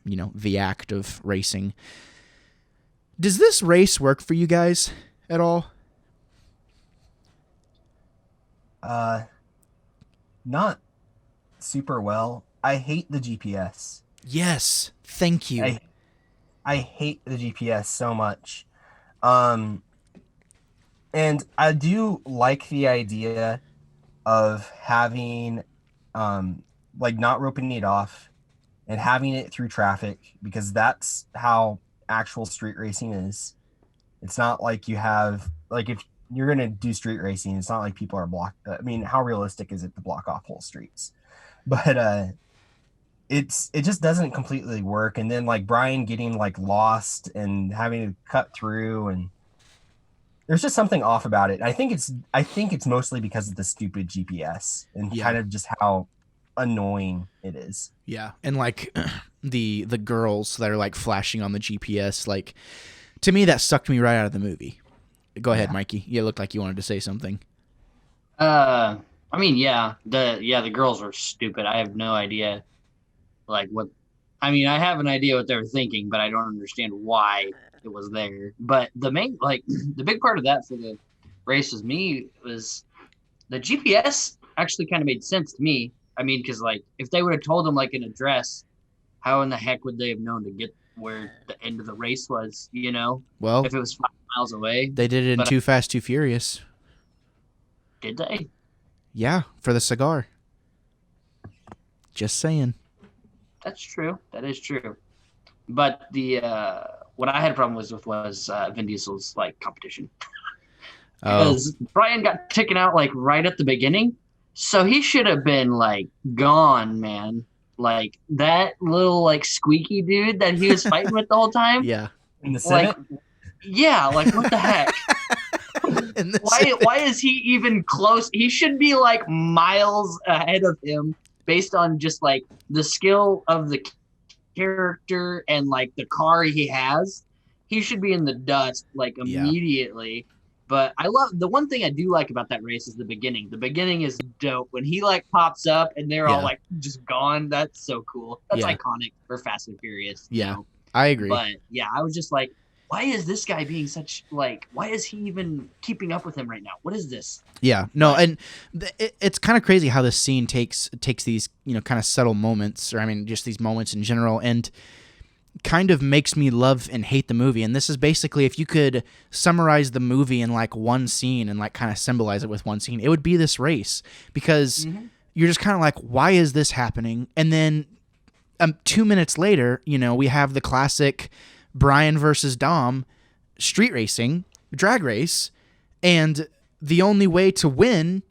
Speaker 1: the act of racing. Does this race work for you guys at all?
Speaker 2: Not super well. I hate the GPS.
Speaker 1: Yes, thank you.
Speaker 2: I hate the GPS so much. And I do like the idea of having like not roping it off and having it through traffic, because that's how actual street racing is. It's not like you have, like, if you're going to do street racing, it's not like people are blocked. I mean, how realistic is it to block off whole streets? But it just doesn't completely work. And then like Brian getting like lost and having to cut through, and there's just something off about it. I think it's mostly because of the stupid GPS and kind of just how annoying it is.
Speaker 1: Yeah. And like the girls that are like flashing on the GPS, like, to me that sucked me right out of the movie. Go ahead, Mikey. You looked like you wanted to say something.
Speaker 3: I mean, the girls are stupid. I have no idea, like what. I mean, I have an idea what they were thinking, but I don't understand why it was there. But the big part of that for the race was the GPS actually kind of made sense to me. I mean, because like if they would have told him like an address, how in the heck would they have known to get where the end of the race was? You know,
Speaker 1: Well,
Speaker 3: if it was 5 miles away.
Speaker 1: they did it in
Speaker 3: But
Speaker 1: Too Fast, Too Furious.
Speaker 3: did they?
Speaker 1: Yeah, for the cigar. Just saying.
Speaker 3: That's true. That is true. But the what I had a problem with was Vin Diesel's like competition.
Speaker 1: Oh,
Speaker 3: Because Brian got taken out like right at the beginning, so he should have been like gone, man. Like that little like squeaky dude that he was fighting with the whole time.
Speaker 1: yeah.
Speaker 2: In the
Speaker 3: Like,
Speaker 2: Senate?
Speaker 3: yeah, like what the heck?
Speaker 1: In the
Speaker 3: Why is he even close? He should be like miles ahead of him based on just like the skill of the character and like the car he has. He should be in the dust like
Speaker 1: Yeah.
Speaker 3: immediately. But I love the one thing I do like about that race is the beginning. The beginning is dope when he like pops up and they're all
Speaker 1: Yeah.
Speaker 3: like just gone. That's so cool. That's
Speaker 1: Yeah.
Speaker 3: iconic for Fast and Furious.
Speaker 1: Yeah.
Speaker 3: You know?
Speaker 1: I agree.
Speaker 3: But yeah, I was just like, why is this guy being such like? Why is he even keeping up with him right now? What is this?
Speaker 1: Yeah, no, and it's kind of crazy how this scene takes these kind of subtle moments, or I mean, just these moments in general, and kind of makes me love and hate the movie. And this is basically, if you could summarize the movie in like one scene and like kind of symbolize it with one scene, it would be this race, because you're just kind of like, why is this happening? And then 2 minutes later, we have the classic Brian versus Dom street racing drag race, and the only way to win,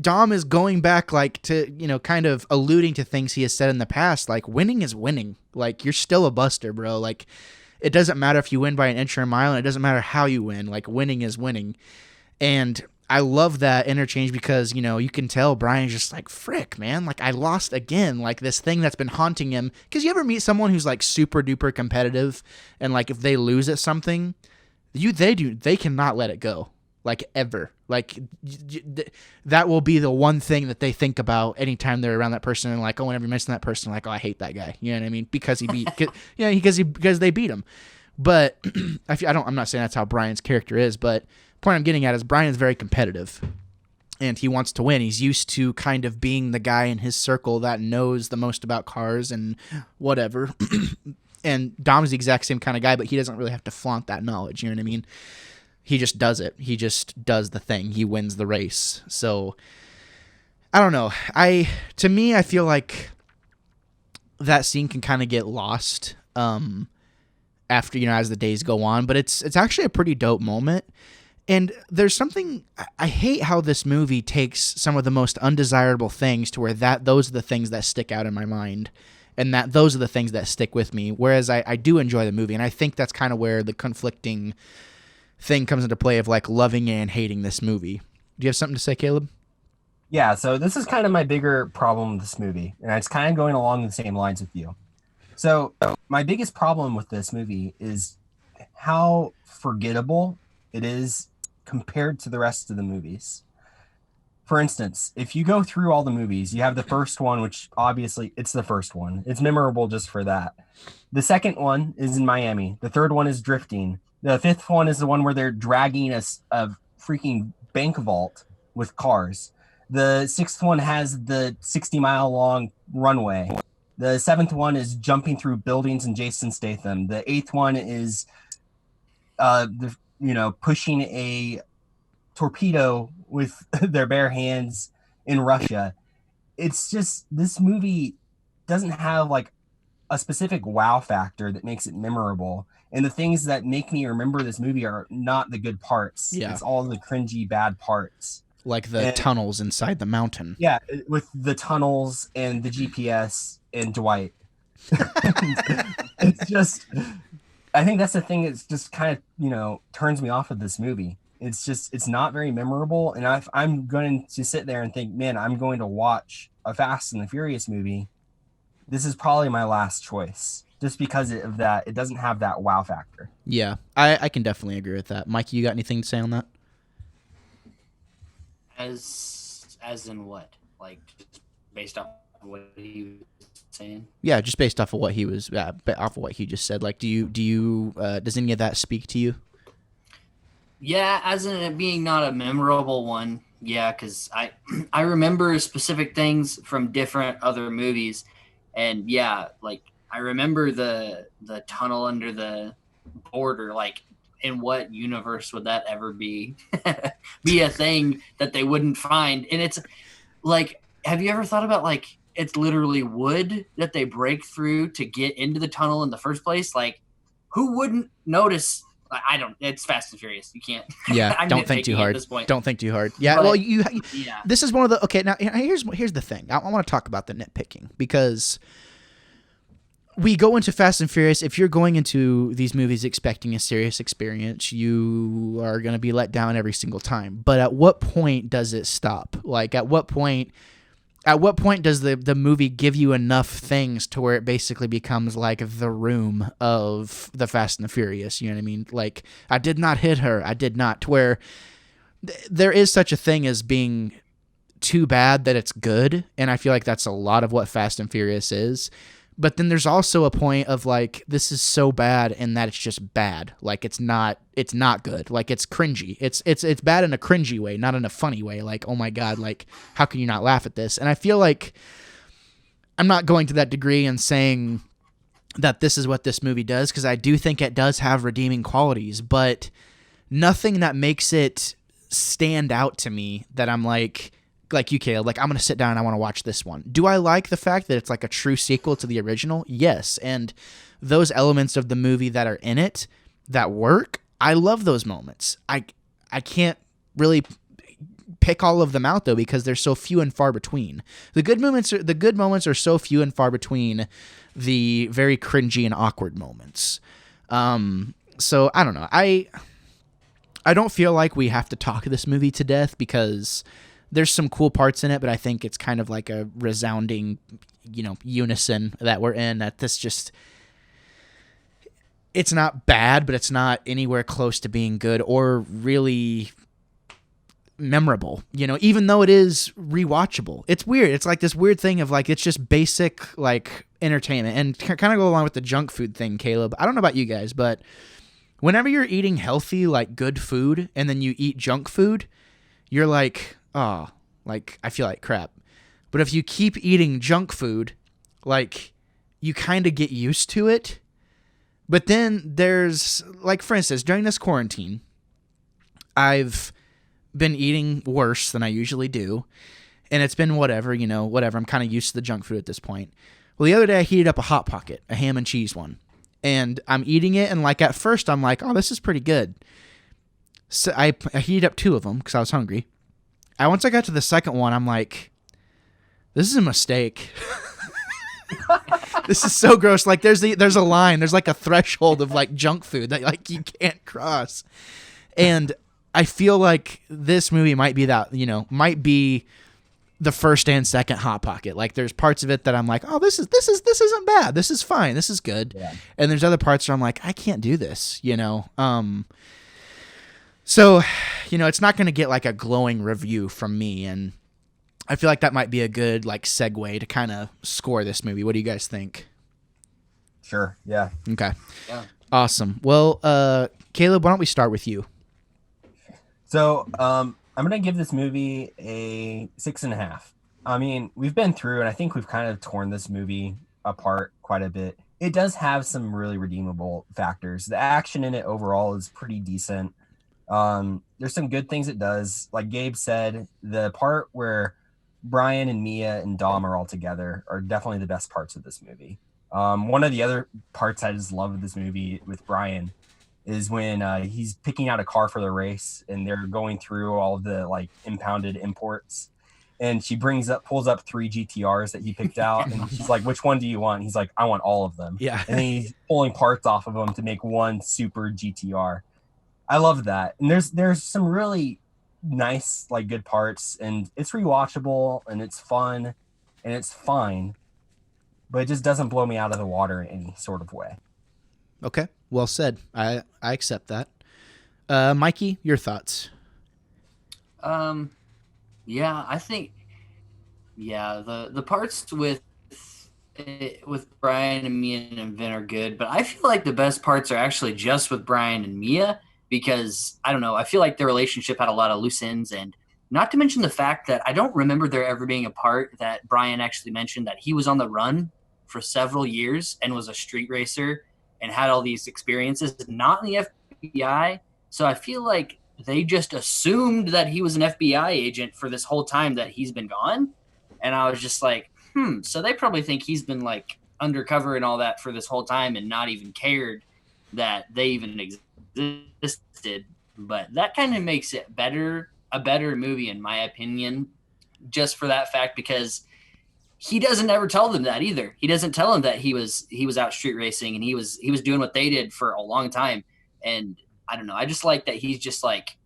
Speaker 1: Dom is going back like to kind of alluding to things he has said in the past, like winning is winning, like you're still a buster, bro, like it doesn't matter if you win by an inch or a mile, and it doesn't matter how you win, like winning is winning. And I love that interchange because, you can tell Brian's just like, frick, man, like I lost again, like this thing that's been haunting him. Because you ever meet someone who's like super duper competitive, and like if they lose at something, they cannot let it go, like ever. Like that will be the one thing that they think about anytime they're around that person, and like, oh, whenever you mention that person, like, oh, I hate that guy. You know what I mean? Because he beat, because they beat him. But I'm not saying that's how Brian's character is, but point I'm getting at is Brian's very competitive, and he wants to win. He's used to kind of being the guy in his circle that knows the most about cars and whatever. And Dom's the exact same kind of guy, but he doesn't really have to flaunt that knowledge. You know what I mean? He just does it. He just does the thing. He wins the race. So I don't know. To me, I feel like that scene can kind of get lost after, as the days go on, but it's actually a pretty dope moment. And there's something, I hate how this movie takes some of the most undesirable things to where those are the things that stick out in my mind, and that those are the things that stick with me. Whereas I do enjoy the movie, and I think that's kind of where the conflicting thing comes into play of like loving and hating this movie. Do you have something to say, Caleb?
Speaker 2: Yeah, so this is kind of my bigger problem with this movie, and it's kind of going along the same lines with you. So my biggest problem with this movie is how forgettable it is compared to the rest of the movies. For instance, if you go through all the movies, you have the first one, which obviously it's the first one. It's memorable just for that. The second one is in Miami. The third one is drifting. The fifth one is the one where they're dragging a freaking bank vault with cars. The sixth one has the 60-mile long runway. The seventh one is jumping through buildings and Jason Statham. The eighth one is pushing a torpedo with their bare hands in Russia. It's just, this movie doesn't have like a specific wow factor that makes it memorable. And the things that make me remember this movie are not the good parts.
Speaker 1: Yeah.
Speaker 2: It's all the cringy bad parts.
Speaker 1: Like the tunnels inside the mountain.
Speaker 2: Yeah, with the tunnels and the GPS and Dwight. It's just, I think that's the thing that's just kind of, turns me off of this movie. It's not very memorable. And if I'm going to sit there and think, man, I'm going to watch a Fast and the Furious movie, this is probably my last choice. Just because of that, it doesn't have that wow factor.
Speaker 1: Yeah, I can definitely agree with that. Mikey, you got anything to say on that?
Speaker 3: As in what? Like just based off of what he was saying?
Speaker 1: Yeah, just based off of what he was, off of what he just said. Like, do you does any of that speak to you?
Speaker 3: Yeah, as in it being not a memorable one, Yeah, because I remember specific things from different other movies, and yeah, like I remember the tunnel under the border. Like, in what universe would that ever be a thing that they wouldn't find? And it's like, have you ever thought about like it's literally wood that they break through to get into the tunnel in the first place? Like, who wouldn't notice? I don't. It's Fast and Furious. You can't.
Speaker 1: Yeah,
Speaker 3: I'm
Speaker 1: don't think too
Speaker 3: nitpicking
Speaker 1: hard.
Speaker 3: at this point.
Speaker 1: Don't think too hard. Yeah,
Speaker 3: But
Speaker 1: well, you.
Speaker 3: yeah,
Speaker 1: This is one of the okay. Now here's the thing. I want to talk about the nitpicking because we go into Fast and Furious. If you're going into these movies expecting a serious experience, you are going to be let down every single time. But at what point does it stop? Like, at what point does the movie give you enough things to where it basically becomes like The Room of the Fast and the Furious? You know what I mean? Like, I did not hit her. I did not. To where there is such a thing as being too bad that it's good. And I feel like that's a lot of what Fast and Furious is. But then there's also a point of like, this is so bad and that it's just bad. Like, it's not good. Like, it's cringy. It's bad in a cringy way, not in a funny way. Like, oh my God, like, how can you not laugh at this? And I feel like I'm not going to that degree and saying that this is what this movie does, because I do think it does have redeeming qualities, but nothing that makes it stand out to me that I'm like you, Caleb, like, I'm going to sit down and I want to watch this one. Do I like the fact that it's like a true sequel to the original? Yes. And those elements of the movie that are in it that work, I love those moments. I can't really pick all of them out though, because they're so few and far between. The good moments are so few and far between the very cringy and awkward moments. So I don't know. I don't feel like we have to talk this movie to death, because there's some cool parts in it, but I think it's kind of like a resounding, unison that we're in, that this just, it's not bad, but it's not anywhere close to being good or really memorable, even though it is rewatchable. It's weird. It's like this weird thing of like, it's just basic like entertainment, and kind of go along with the junk food thing, Caleb. I don't know about you guys, but whenever you're eating healthy, like good food, and then you eat junk food, you're like, oh, like, I feel like crap. But if you keep eating junk food, like, you kind of get used to it. But then there's, like, for instance, during this quarantine, I've been eating worse than I usually do. And it's been whatever. I'm kind of used to the junk food at this point. Well, the other day I heated up a Hot Pocket, a ham and cheese one. And I'm eating it, and, like, at first I'm like, oh, this is pretty good. So I heated up 2 of them because I was hungry. Once I got to the second one, I'm like, this is a mistake. This is so gross. Like, there's a line. There's like a threshold of like junk food that like you can't cross. And I feel like this movie might be that, might be the first and second Hot Pocket. Like, there's parts of it that I'm like, oh, this isn't bad. This is fine. This is good. Yeah. And there's other parts where I'm like, I can't do this. So, it's not going to get like a glowing review from me, and I feel like that might be a good like segue to kind of score this movie. What do you guys think?
Speaker 2: Sure. Yeah.
Speaker 1: Okay.
Speaker 3: Yeah.
Speaker 1: Awesome. Well, Caleb, why don't we start with you?
Speaker 2: So, I'm going to give this movie a 6.5. I mean, we've been through, and I think we've kind of torn this movie apart quite a bit. It does have some really redeemable factors. The action in it overall is pretty decent. There's some good things it does. Like Gabe said, the part where Brian and Mia and Dom are all together are definitely the best parts of this movie. One of the other parts I just love of this movie with Brian is when he's picking out a car for the race, and they're going through all of the like impounded imports, and she pulls up 3 GTRs that he picked out, and she's like, which one do you want? And he's like, I want all of them.
Speaker 1: Yeah.
Speaker 2: And then he's pulling parts off of them to make one super GTR. I love that. And there's some really nice, like, good parts, and it's rewatchable, and it's fun, and it's fine, but it just doesn't blow me out of the water in any sort of way.
Speaker 1: Okay. Well said. I accept that. Mikey, your thoughts?
Speaker 3: Yeah, I think, the parts with Brian and Mia and Vin are good, but I feel like the best parts are actually just with Brian and Mia, because I don't know, I feel like their relationship had a lot of loose ends, and Not to mention the fact that I don't remember there ever being a part that Brian actually mentioned that he was on the run for several years and was a street racer and had all these experiences, not in the FBI. So I feel like they just assumed that he was an FBI agent for this whole time that he's been gone. And I was just like, so they probably think he's been like undercover and all that for this whole time and not even cared that they even existed. But that kind of makes it a better movie in my opinion, just for that fact, because he doesn't ever tell them that either. He doesn't tell them that he was out street racing and he was doing what they did for a long time. And I don't know, I just like that he's just like,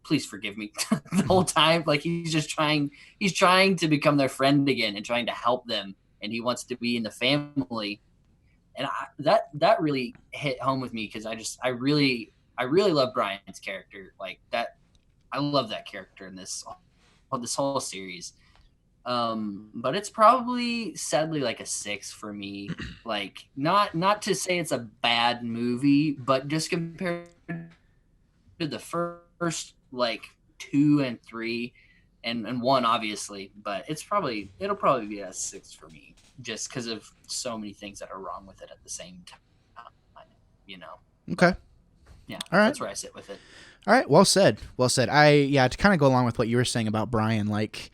Speaker 3: please forgive me the whole time. Like he's trying to become their friend again and trying to help them. And he wants to be in the family. And that really hit home with me because I really love Brian's character. Like that, I love that character in this whole series. But it's probably sadly like a 6 for me. Like not to say it's a bad movie, but just compared to the first like 2 and 3 and 1 obviously, but it'll probably be a 6 for me just because of so many things that are wrong with it at the same time, you know.
Speaker 1: Okay.
Speaker 3: Yeah.
Speaker 1: All right.
Speaker 3: That's where I sit with it.
Speaker 1: All right. Well said. To kind of go along with what you were saying about Brian, like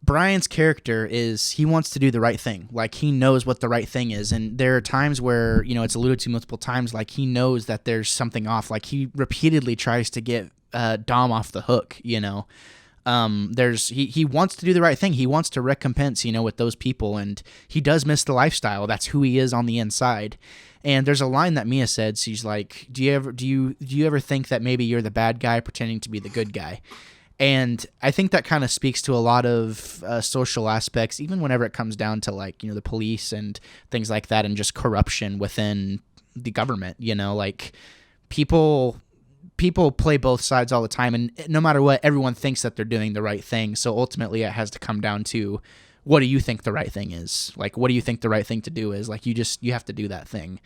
Speaker 1: Brian's character is he wants to do the right thing. Like he knows what the right thing is. And there are times where, you know, it's alluded to multiple times, like he knows that there's something off. Like he repeatedly tries to get Dom off the hook, you know. He wants to do the right thing. He wants to recompense, you know, with those people, and he does miss the lifestyle. That's who he is on the inside. And there's a line that Mia said. She's like, do you ever think that maybe you're the bad guy pretending to be the good guy? And I think that kind of speaks to a lot of social aspects, even whenever it comes down to like, you know, the police and things like that, and just corruption within the government, you know, like people play both sides all the time, and no matter what, everyone thinks that they're doing the right thing. So ultimately it has to come down to, what do you think the right thing is? Like, what do you think the right thing to do is? Like, you have to do that thing.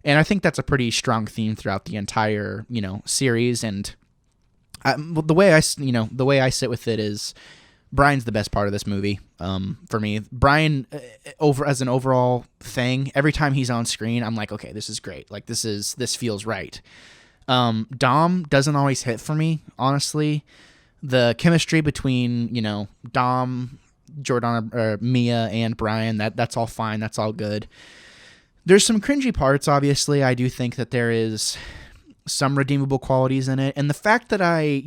Speaker 1: And I think that's a pretty strong theme throughout the entire, you know, series. And the way I sit with it is Brian's the best part of this movie. For me, Brian as an overall thing, every time he's on screen, I'm like, okay, this is great. Like this feels right. Dom doesn't always hit for me, honestly. The chemistry between, you know, Dom, Jordana, Mia, and Brian, that's all fine. That's all good. There's some cringy parts, obviously. I do think that there is some redeemable qualities in it. And the fact that I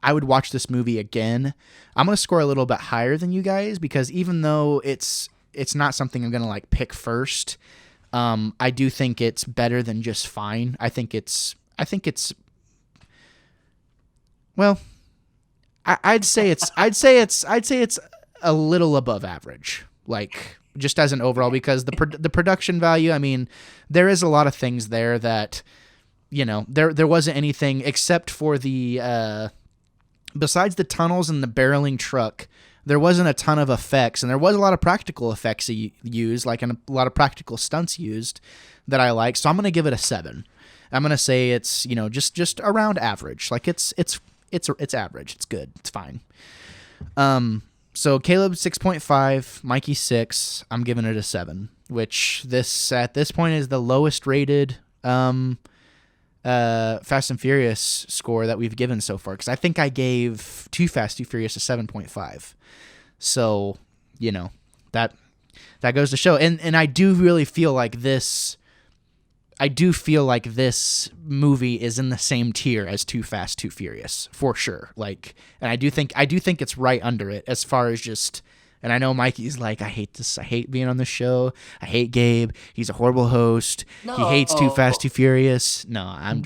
Speaker 1: would watch this movie again, I'm going to score a little bit higher than you guys, because even though it's not something I'm going to like pick first, I do think it's better than just fine. I'd say it's a little above average, like just as an overall, because the production value, I mean, there is a lot of things there that, you know, there wasn't anything except for the besides the tunnels and the barreling truck, there wasn't a ton of effects, and there was a lot of practical effects used, like, and a lot of practical stunts used that I like. So I'm gonna give it a 7. I'm gonna say it's, you know, just around average. Like it's average. It's good. It's fine. So Caleb 6.5, Mikey 6. I'm giving it a 7, which at this point is the lowest rated Fast and Furious score that we've given so far, because I think I gave Too Fast, Too Furious a 7.5. So, you know, that goes to show. And I do really feel like this movie is in the same tier as Too Fast, Too Furious, for sure. Like, and I do think it's right under it as far as just. And I know Mikey's like, I hate this. I hate being on the show. I hate Gabe. He's a horrible host. No. He hates Too Fast, Too Furious. No, I'm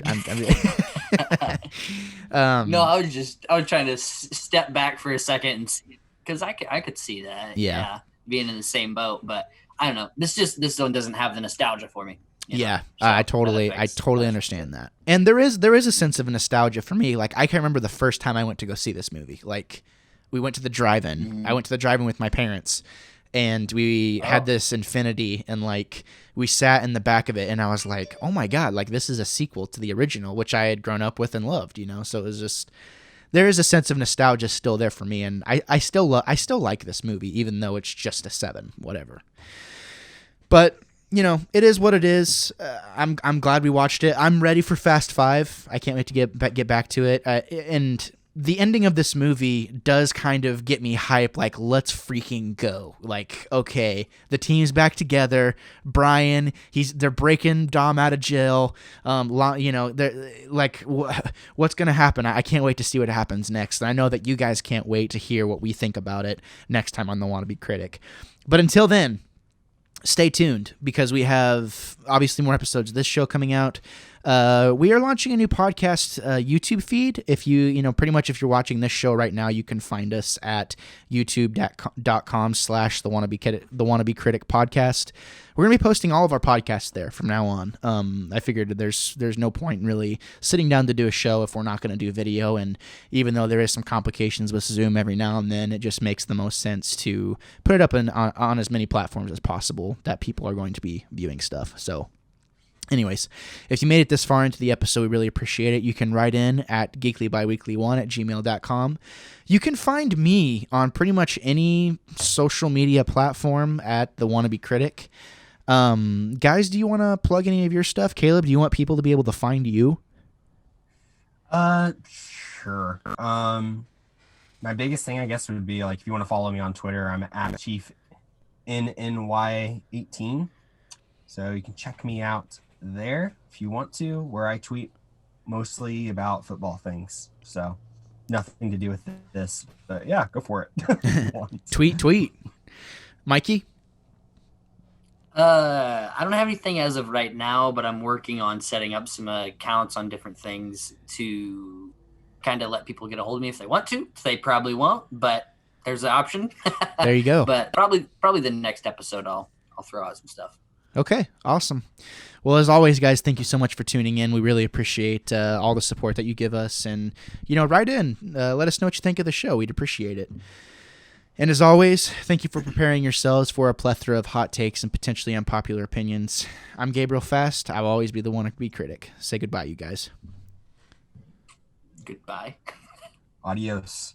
Speaker 3: no, I was trying to step back for a second and see, because I could see that. Yeah, being in the same boat, but I don't know. This one doesn't have the nostalgia for me.
Speaker 1: Yeah, so I totally understand that. And there is a sense of nostalgia for me. Like, I can remember the first time I went to go see this movie. Like, we went to the drive-in. Mm-hmm. I went to the drive-in with my parents, and we had this Infiniti, and like we sat in the back of it, and I was like, oh my god, like this is a sequel to the original, which I had grown up with and loved, you know. So it was just there is a sense of nostalgia still there for me, and I still like this movie, even though it's just a 7, whatever. But it is what it is. I'm glad we watched it. I'm ready for Fast 5. I can't wait to get back to it. And the ending of this movie does kind of get me hype. Like, let's freaking go. Like, okay, the team's back together. Brian, they're breaking Dom out of jail. They're like, what's gonna happen? I can't wait to see what happens next. And I know that you guys can't wait to hear what we think about it next time on the Wannabe Critic. But until then, stay tuned, because we have obviously more episodes of this show coming out. We are launching a new podcast YouTube feed. If pretty much if you're watching this show right now, you can find us at youtube.com/the Wannabe Critic podcast. We're going to be posting all of our podcasts there from now on. I figured there's no point in really sitting down to do a show if we're not going to do video. And even though there is some complications with Zoom every now and then, it just makes the most sense to put it up on as many platforms as possible that people are going to be viewing stuff. So anyways, if you made it this far into the episode, we really appreciate it. You can write in at geeklybiweekly1@gmail.com. You can find me on pretty much any social media platform at the Wannabe Critic. Guys, do you want to plug any of your stuff? Caleb, do you want people to be able to find you?
Speaker 2: Sure. My biggest thing, I guess, would be like, if you want to follow me on Twitter, I'm at ChiefNNY18. So you can check me out there if you want to, where I tweet mostly about football things. So nothing to do with this, but yeah, go for it.
Speaker 1: Tweet. Mikey?
Speaker 3: I don't have anything as of right now, but I'm working on setting up some accounts on different things to kind of let people get a hold of me if they want to. They probably won't, but there's an option.
Speaker 1: There you go.
Speaker 3: But probably the next episode I'll throw out some stuff.
Speaker 1: Okay, awesome. Well, as always, guys, thank you so much for tuning in. We really appreciate all the support that you give us. And, write in. Let us know what you think of the show. We'd appreciate it. And as always, thank you for preparing yourselves for a plethora of hot takes and potentially unpopular opinions. I'm Gabriel Fast. I will always be the Wannabe Critic. Say goodbye, you guys.
Speaker 3: Goodbye.
Speaker 2: Adios.